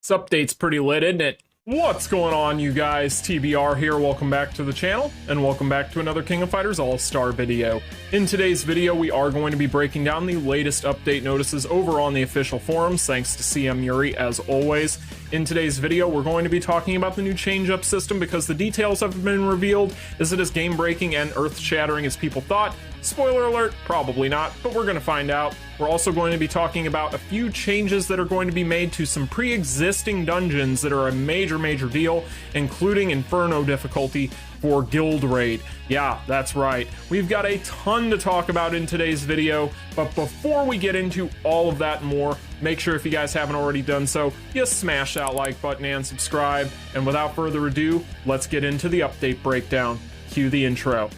This update's pretty lit, isn't it? What's going on, you guys? TBR here. Welcome back to the channel, and welcome back to another King of Fighters All-Star video. In today's video, we are going to be breaking down the latest update notices over on the official forums, thanks to StevenYoo as always. In today's video, we're going to be talking about the new change-up system because the details have been revealed. Is it as game-breaking and earth-shattering as people thought? Spoiler alert, probably not, but we're going to find out. We're also going to be talking about a few changes that are going to be made to some pre-existing dungeons that are a major deal, including Inferno difficulty for Guild Raid. Yeah, that's right. We've got a ton to talk about in today's video, but before we get into all of that and more, make sure if you guys haven't already done so, you smash that like button and subscribe. And without further ado, let's get into the update breakdown. Cue the intro.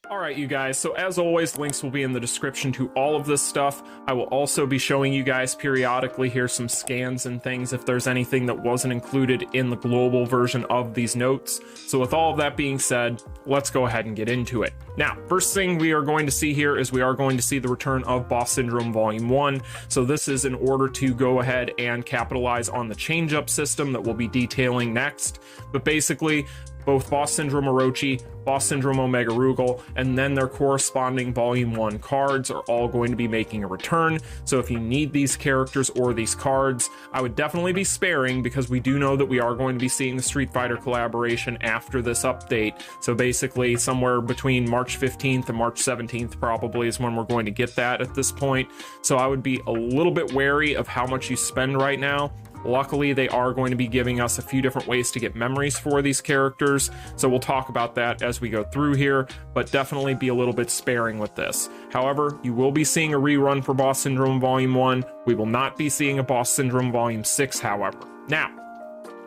Alright, you guys, so as always, links will be in the description to all of this stuff. I will also be showing you guys periodically here some scans and things if there's anything that wasn't included in the global version of these notes. So with all of that being said, let's go ahead and get into it. Now, first thing we are going to see here is we are going to see the return of Boss Syndrome Volume 1. So this is in order to go ahead and capitalize on the change-up system that we'll be detailing next. But basically, both Boss Syndrome Orochi, Boss Syndrome Omega Rugal, and then their corresponding Volume 1 cards are all going to be making a return. So if you need these characters or these cards, I would definitely be sparing because we do know that we are going to be seeing the Street Fighter collaboration after this update. So basically somewhere between March 15th and March 17th probably is when we're going to get that at this point. So I would be a little bit wary of how much you spend right now. Luckily, they are going to be giving us a few different ways to get memories for these characters, so we'll talk about that as we go through here, but definitely be a little bit sparing with this. However, you will be seeing a rerun for Boss Syndrome Volume 1. We will not be seeing a Boss Syndrome Volume 6, however. Now,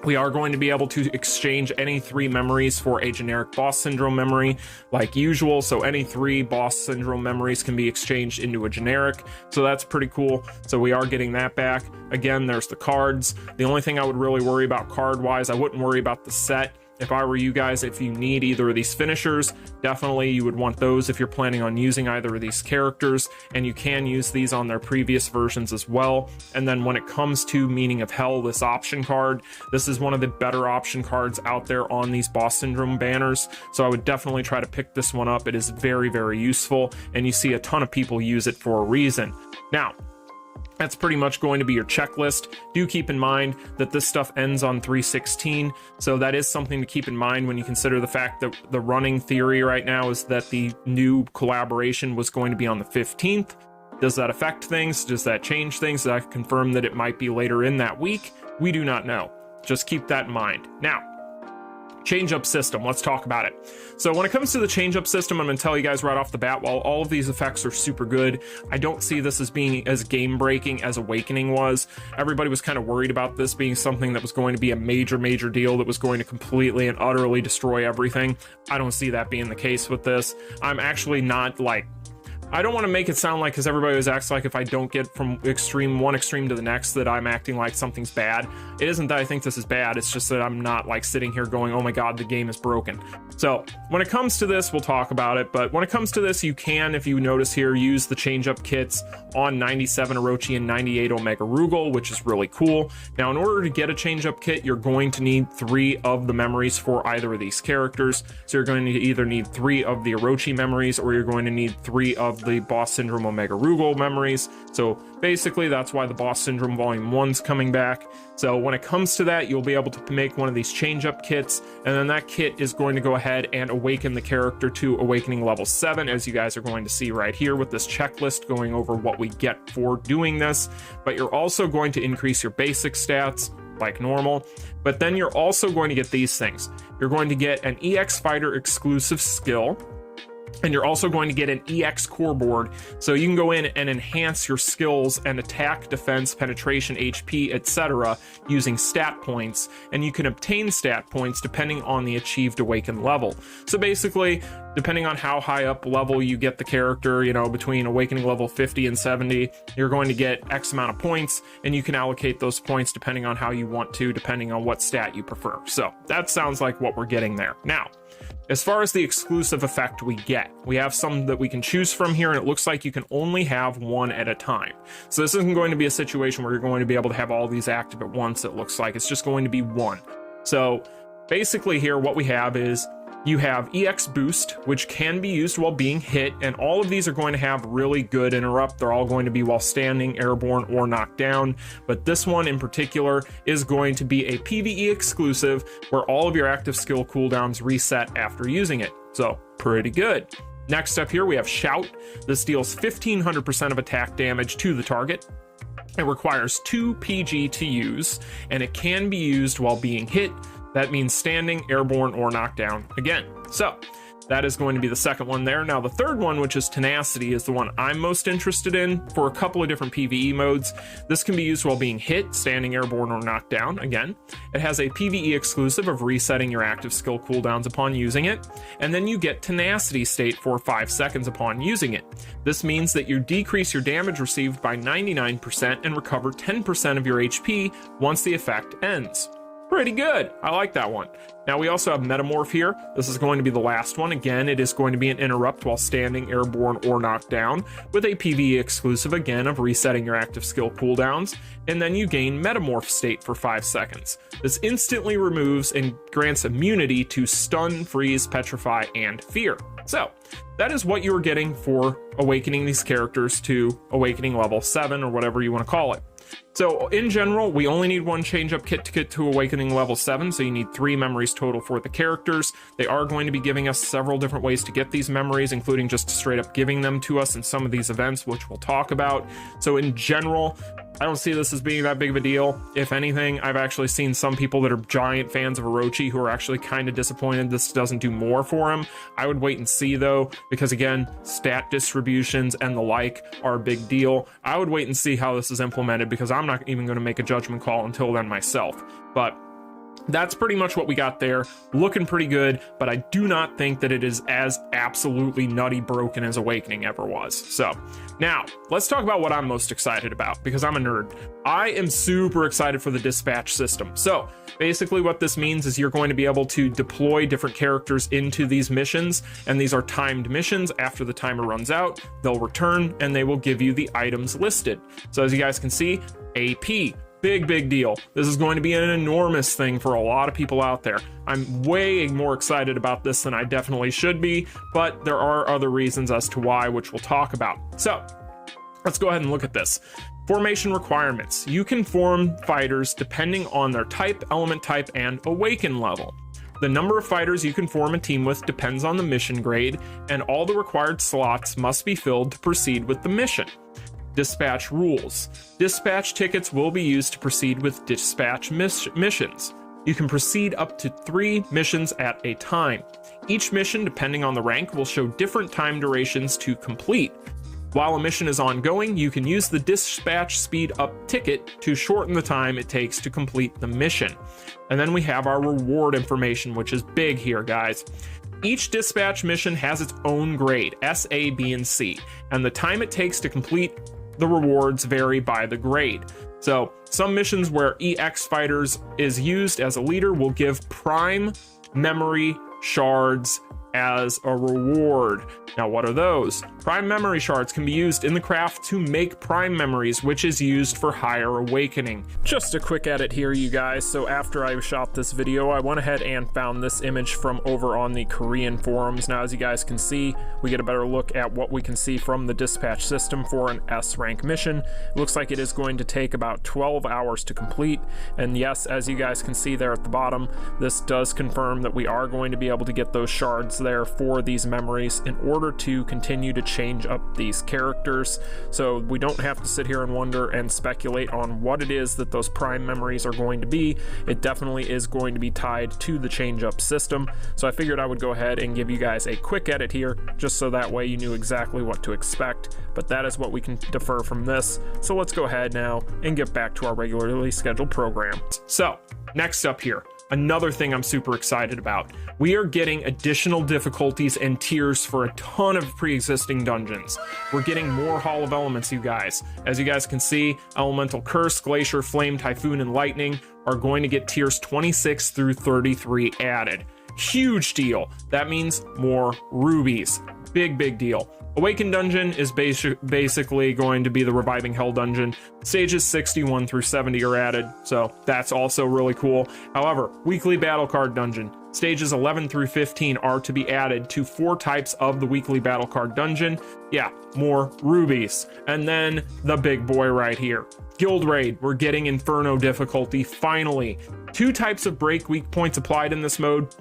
we are going to be able to exchange any 3 memories for a generic Boss Syndrome memory like usual. So any 3 Boss Syndrome memories can be exchanged into a generic. So that's pretty cool. So we are getting that back. Again, there's the cards. The only thing I would really worry about card-wise, I wouldn't worry about the set. If I were you guys, if you need either of these finishers, definitely you would want those if you're planning on using either of these characters, and you can use these on their previous versions as well. And then when it comes to Meaning of Hell, this option card, this is one of the better option cards out there on these Boss Syndrome banners, so I would definitely try to pick this one up. It is very useful, and you see a ton of people use it for a reason. Now, that's pretty much going to be your checklist. Do keep in mind that this stuff ends on 3/16, so that is something to keep in mind when you consider the fact that the running theory right now is that the new collaboration was going to be on the 15th. Does that affect things? Does that change things? Does that confirm that it might be later in that week? We do not know. Just keep that in mind. Now, change-up system, let's talk about it. So when it comes to the change-up system, I'm going to tell you guys right off the bat, while all of these effects are super good, I don't see this as being as game-breaking as Awakening was. Everybody was kind of worried about this being something that was going to be a major deal that was going to completely and utterly destroy everything. I don't see that being the case with this. I'm actually not like, I don't want to make it sound like, because everybody always acts like if I don't get from one extreme to the next that I'm acting like something's bad. It isn't that I think this is bad, it's just that I'm not like sitting here going, oh my god, the game is broken. So when it comes to this, we'll talk about it, but when it comes to this, you can, if you notice here, use the change-up kits on 97 Orochi and 98 Omega Rugal, which is really cool. Now, in order to get a change-up kit, you're going to need 3 of the memories for either of these characters. So you're going to either need 3 of the Orochi memories, or you're going to need 3 of the Boss Syndrome Omega Rugal memories. So basically that's why the Boss Syndrome Volume 1's coming back. So when it comes to that, you'll be able to make one of these change-up kits, and then that kit is going to go ahead and awaken the character to Awakening level 7, as you guys are going to see right here with this checklist going over what we get for doing this. But you're also going to increase your basic stats like normal, but then you're also going to get these things. You're going to get an EX Fighter exclusive skill, And you're also going to get an EX core board, so you can go in and enhance your skills and attack, defense, penetration, HP, etc. using stat points, and you can obtain stat points depending on the achieved awakened level. So basically, depending on how high up level you get the character, you know, between awakening level 50 and 70, you're going to get X amount of points, and you can allocate those points depending on how you want to, depending on what stat you prefer. So that sounds like what we're getting there. Now, as far as the exclusive effect we get, we have some that we can choose from here, and it looks like you can only have one at a time. So this isn't going to be a situation where you're going to be able to have all these active at once, it looks like. It's just going to be one. So basically here what we have is you have EX Boost, which can be used while being hit, and all of these are going to have really good interrupt. They're all going to be while standing, airborne, or knocked down, but this one in particular is going to be a PvE exclusive where all of your active skill cooldowns reset after using it. So pretty good. Next up here we have Shout. This deals 1500% of attack damage to the target. It requires 2 PG to use, and it can be used while being hit. That means standing, airborne, or knocked down again. So that is going to be the second one there. Now the third one, which is Tenacity, is the one I'm most interested in for a couple of different PvE modes. This can be used while being hit, standing, airborne, or knocked down again. It has a PvE exclusive of resetting your active skill cooldowns upon using it, and then you get Tenacity state for 5 seconds upon using it. This means that you decrease your damage received by 99% and recover 10% of your HP once the effect ends. Pretty good. I like that one. Now we also have Metamorph here. This is going to be the last one. Again, it is going to be an interrupt while standing, airborne, or knocked down, with a PvE exclusive again of resetting your active skill cooldowns, and then you gain Metamorph state for 5 seconds. This instantly removes and grants immunity to stun, freeze, petrify, and fear. So that is what you are getting for awakening these characters to awakening level 7, or whatever you want to call it. So in general, we only need one change-up kit to get to awakening level 7, so you need 3 memories total for the characters. They are going to be giving us several different ways to get these memories, including just straight up giving them to us in some of these events, which we'll talk about. So in general, I don't see this as being that big of a deal. If anything, I've actually seen some people that are giant fans of Orochi who are actually kind of disappointed this doesn't do more for him. I would wait and see though, because again, stat distributions and the like are a big deal. I would wait and see how this is implemented, because I'm not even going to make a judgment call until then myself. But that's pretty much what we got there. Looking pretty good, but I do not think that it is as absolutely nutty broken as Awakening ever was. So now let's talk about what I'm most excited about, because I'm a nerd. I am super excited for the dispatch system. So basically what this means is you're going to be able to deploy different characters into these missions, and these are timed missions. After the timer runs out, they'll return and they will give you the items listed. So as you guys can see, AP, big deal. This is going to be an enormous thing for a lot of people out there. I'm way more excited about this than I definitely should be, but there are other reasons as to why, which we'll talk about. So let's go ahead and look at this. Formation requirements. You can form fighters depending on their type, element type, and awaken level. The number of fighters you can form a team with depends on the mission grade, and all the required slots must be filled to proceed with the mission. Dispatch rules. Dispatch tickets will be used to proceed with dispatch missions. You can proceed up to 3 missions at a time. Each mission, depending on the rank, will show different time durations to complete. While a mission is ongoing, you can use the dispatch speed up ticket to shorten the time it takes to complete the mission. And then we have our reward information, which is big here, guys. Each dispatch mission has its own grade, S, A, B, and C, and the time it takes to complete the rewards vary by the grade. So some missions where EX Fighters is used as a leader will give prime memory shards as a reward. Now, what are those? Prime memory shards can be used in the craft to make prime memories, which is used for higher awakening. Just a quick edit here, you guys. So after I shot this video, I went ahead and found this image from over on the Korean forums. Now, as you guys can see, we get a better look at what we can see from the dispatch system for an S rank mission. It looks like it is going to take about 12 hours to complete. And yes, as you guys can see there at the bottom, this does confirm that we are going to be able to get those shards there for these memories in order to continue to change up these characters, so we don't have to sit here and wonder and speculate on what it is that those prime memories are going to be. It definitely is going to be tied to the change up system, so I figured I would go ahead and give you guys a quick edit here just so that way you knew exactly what to expect. But that is what we can defer from this, so let's go ahead now and get back to our regularly scheduled program. So next up here, another thing I'm super excited about. We are getting additional difficulties and tiers for a ton of pre-existing dungeons. We're getting more Hall of Elements, you guys. As you guys can see, Elemental Curse, Glacier, Flame, Typhoon, and Lightning are going to get tiers 26 through 33 added. Huge deal. That means more rubies. Big deal. Awakened Dungeon is basically going to be the Reviving Hell Dungeon. Stages 61 through 70 are added, so that's also really cool. However, Weekly Battle Card Dungeon. Stages 11 through 15 are to be added to 4 types of the Weekly Battle Card Dungeon. Yeah, more rubies. And then the big boy right here. Guild Raid, we're getting Inferno difficulty, finally. 2 types of break weak points applied in this mode.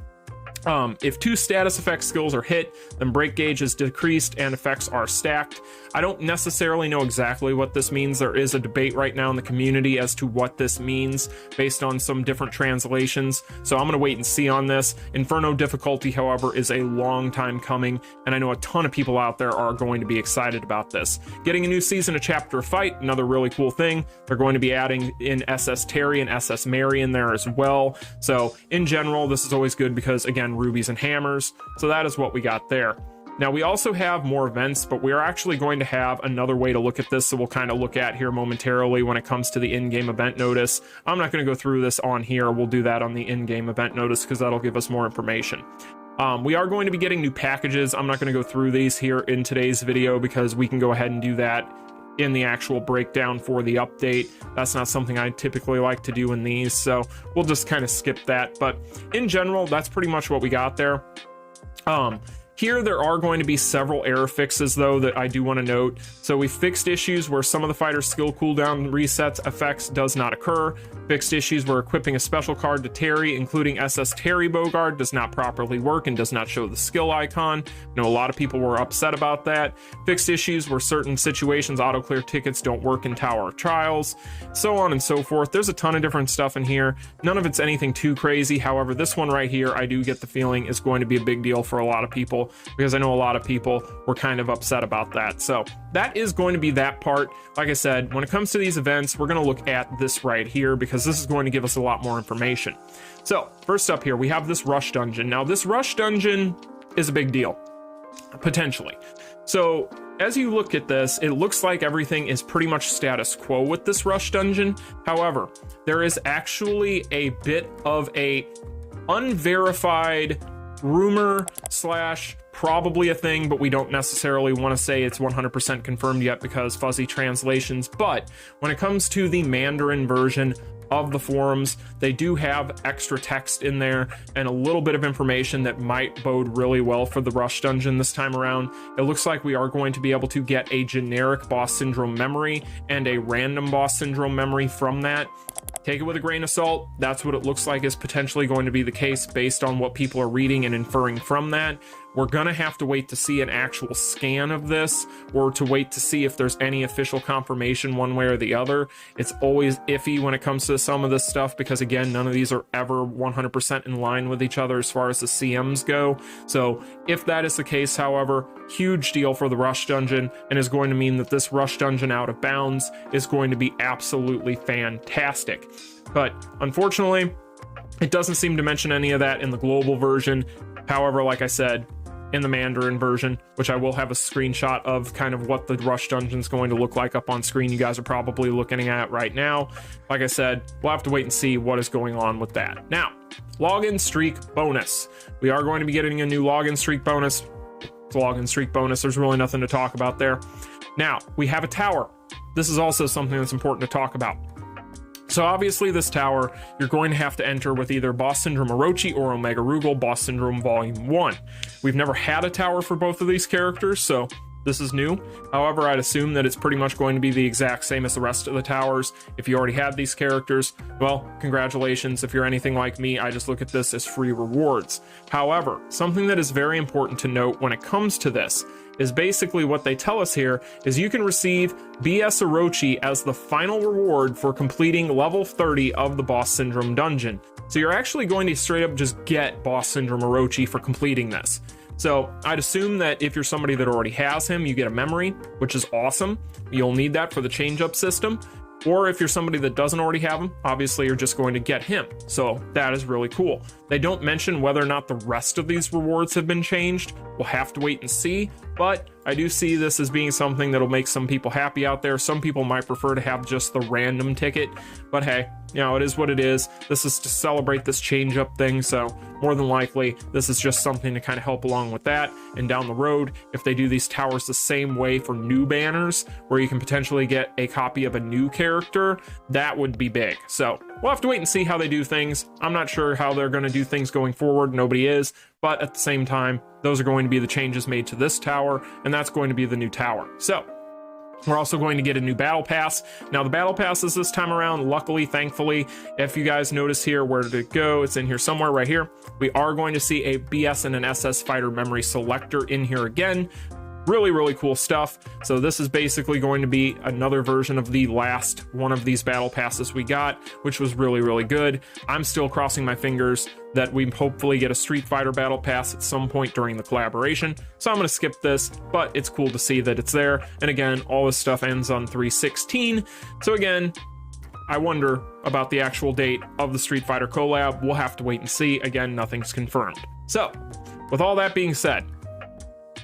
If 2 status effect skills are hit, then break gauge is decreased and effects are stacked. I don't necessarily know exactly what this means. There is a debate right now in the community as to what this means based on some different translations, so I'm going to wait and see on this. Inferno difficulty, however, is a long time coming, and I know a ton of people out there are going to be excited about this. Getting a new season of Chapter of Fight, another really cool thing. They're going to be adding in SS Terry and SS Mary in there as well, so in general, this is always good because, again, rubies and hammers, so that is what we got there. Now we also have more events, but we are actually going to have another way to look at this, so we'll kind of look at here momentarily when it comes to the in-game event notice. I'm not going to go through this on here. We'll do that on the in-game event notice because that'll give us more information. We are going to be getting new packages. I'm not going to go through these here in today's video because we can go ahead and do that in the actual breakdown for the update. That's not something I typically like to do in these, so we'll just kind of skip that. But in general, that's pretty much what we got there. Here, there are going to be several error fixes, though, that I do want to note. So we fixed issues where some of the fighter's skill cooldown resets effects does not occur. Fixed issues where equipping a special card to Terry, including SS Terry Bogard, does not properly work and does not show the skill icon. I know a lot of people were upset about that. Fixed issues where certain situations auto-clear tickets don't work in Tower of Trials, so on and so forth. There's a ton of different stuff in here. None of it's anything too crazy. However, this one right here, I do get the feeling is going to be a big deal for a lot of people, because I know a lot of people were kind of upset about that. So that is going to be that part. Like I said, when it comes to these events, we're going to look at this right here because this is going to give us a lot more information. So first up here, we have this rush dungeon. Now this rush dungeon is a big deal, potentially. So as you look at this, it looks like everything is pretty much status quo with this rush dungeon. However, there is actually a bit of a unverified rumor slash probably a thing, but we don't necessarily want to say it's 100% confirmed yet because fuzzy translations. But when it comes to the Mandarin version of the forums, they do have extra text in there and a little bit of information that might bode really well for the rush dungeon this time around. It looks like we are going to be able to get a generic boss syndrome memory and a random boss syndrome memory from that. Take it with a grain of salt. That's what it looks like is potentially going to be the case based on what people are reading and inferring from that. We're gonna have to wait to see an actual scan of this, or to wait to see if there's any official confirmation one way or the other. It's always iffy when it comes to some of this stuff because, again, none of these are ever 100% in line with each other as far as the CMs go. So if that is the case, however, huge deal for the rush dungeon, and is going to mean that this rush dungeon out of bounds is going to be absolutely fantastic. But unfortunately, it doesn't seem to mention any of that in the global version. However, like I said, in the Mandarin version, which I will have a screenshot of kind of what the rush dungeon is going to look like up on screen, you guys are probably looking at right now. Like I said, we'll have to wait and see what is going on with that. Now, login streak bonus. We are going to be getting a new login streak bonus. It's a login streak bonus. There's really nothing to talk about there. Now, we have a tower. This is also something that's important to talk about. So obviously this tower, you're going to have to enter with either Boss Syndrome Orochi or Omega Rugal Boss Syndrome Volume 1. We've never had a tower for both of these characters, so This is new. However, I'd assume that it's pretty much going to be the exact same as the rest of the towers. If you already had these characters, well, congratulations. If you're anything like me, I just look at this as free rewards. However, something that is very important to note when it comes to this is basically what they tell us here is you can receive BS Orochi as the final reward for completing level 30 of the Boss Syndrome dungeon. So you're actually going to straight up just get Boss Syndrome Orochi for completing this. So I'd assume that if you're somebody that already has him, you get a memory, which is awesome. You'll need that for the change-up system. Or if you're somebody that doesn't already have him, obviously you're just going to get him. So that is really cool. They don't mention whether or not the rest of these rewards have been changed. We'll have to wait and see, but I do see this as being something that'll make some people happy out there. Some people might prefer to have just the random ticket, but hey, you know, it is what it is. This is to celebrate this change up thing, so more than likely this is just something to kind of help along with that. And down the road, if they do these towers the same way for new banners, where you can potentially get a copy of a new character, that would be big. So we'll have to wait and see how they do things. I'm not sure how they're going to do things going forward. Nobody is. But at the same time, those are going to be the changes made to this tower, and that's going to be the new tower. So we're also going to get a new battle pass. Now the battle passes this time around, luckily, thankfully, if you guys notice here, where did it go? It's in here somewhere right here. We are going to see a BS and an SS fighter memory selector in here again. Really, really cool stuff. So this is basically going to be another version of the last one of these battle passes we got, which was really, really good. I'm still crossing my fingers that we hopefully get a Street Fighter battle pass at some point during the collaboration. So I'm going to skip this, but it's cool to see that it's there. And again, all this stuff ends on 3/16. So again, I wonder about the actual date of the Street Fighter collab. We'll have to wait and see. Again, nothing's confirmed. So with all that being said,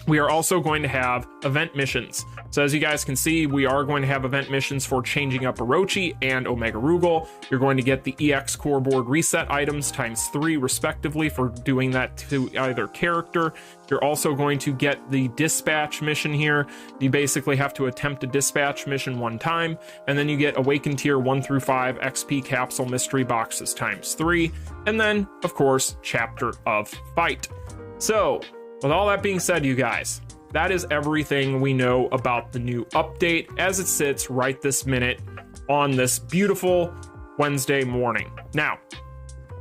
we are also going to have event missions. So as you guys can see, we are going to have event missions for changing up Orochi and Omega Rugal. You're going to get the EX core board reset items ×3 respectively for doing that to either character. You're also going to get the dispatch mission here. You basically have to attempt a dispatch mission one time, and then you get Awakened Tier 1 through 5 XP capsule mystery boxes ×3, and then, of course, Chapter of Fight. So with all that being said, you guys, that is everything we know about the new update as it sits right this minute on this beautiful Wednesday morning. Now,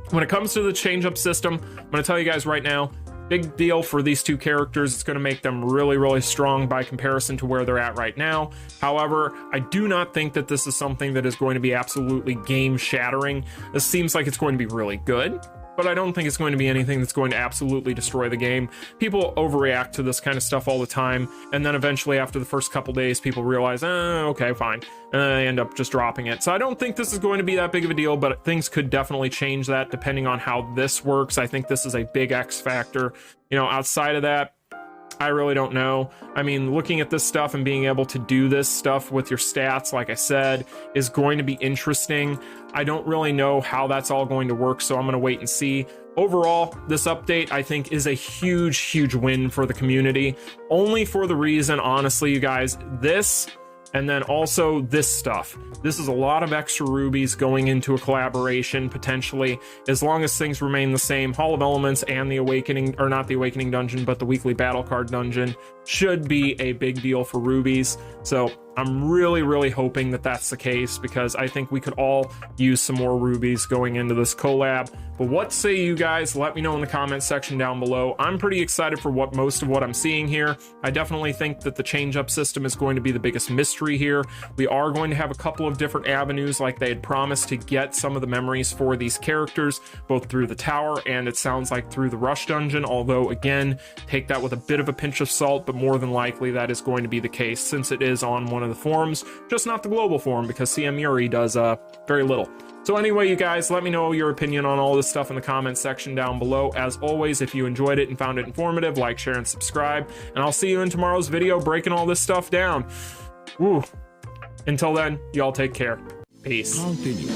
when it comes to the change-up system, I'm going to tell you guys right now, big deal for these two characters. It's going to make them really, really strong by comparison to where they're at right now. However, I do not think that this is something that is going to be absolutely game-shattering. This seems like it's going to be really good, but I don't think it's going to be anything that's going to absolutely destroy the game. People overreact to this kind of stuff all the time, and then eventually after the first couple days, people realize, okay, fine, and then they end up just dropping it. So I don't think this is going to be that big of a deal, but things could definitely change that depending on how this works. I think this is a big X factor. You know, outside of that, I really don't know. I mean, looking at this stuff and being able to do this stuff with your stats, like I said, is going to be interesting. I don't really know how that's all going to work, so I'm going to wait and see. Overall, this update, I think, is a huge, huge win for the community. Only for the reason, honestly, you guys, this, and then also this stuff. This is a lot of extra rubies going into a collaboration, potentially, as long as things remain the same. Hall of Elements and the Awakening, or not the Awakening dungeon, but the weekly battle card dungeon should be a big deal for rubies. So I'm really, really hoping that that's the case, because I think we could all use some more rubies going into this collab. But what say you guys? Let me know in the comment section down below. I'm pretty excited for most of what I'm seeing here. I definitely think that the change-up system is going to be the biggest mystery here. We are going to have a couple of different avenues, like they had promised, to get some of the memories for these characters, both through the tower and it sounds like through the rush dungeon. Although, again, take that with a bit of a pinch of salt, but more than likely that is going to be the case, since it is on one of the forums, just not the global forum, because CM Yuri does very little. So anyway, you guys, let me know your opinion on all this stuff in the comment section down below. As always, if you enjoyed it and found it informative, like, share, and subscribe. And I'll see you in tomorrow's video breaking all this stuff down. Woo. Until then, y'all take care. Peace. Continue.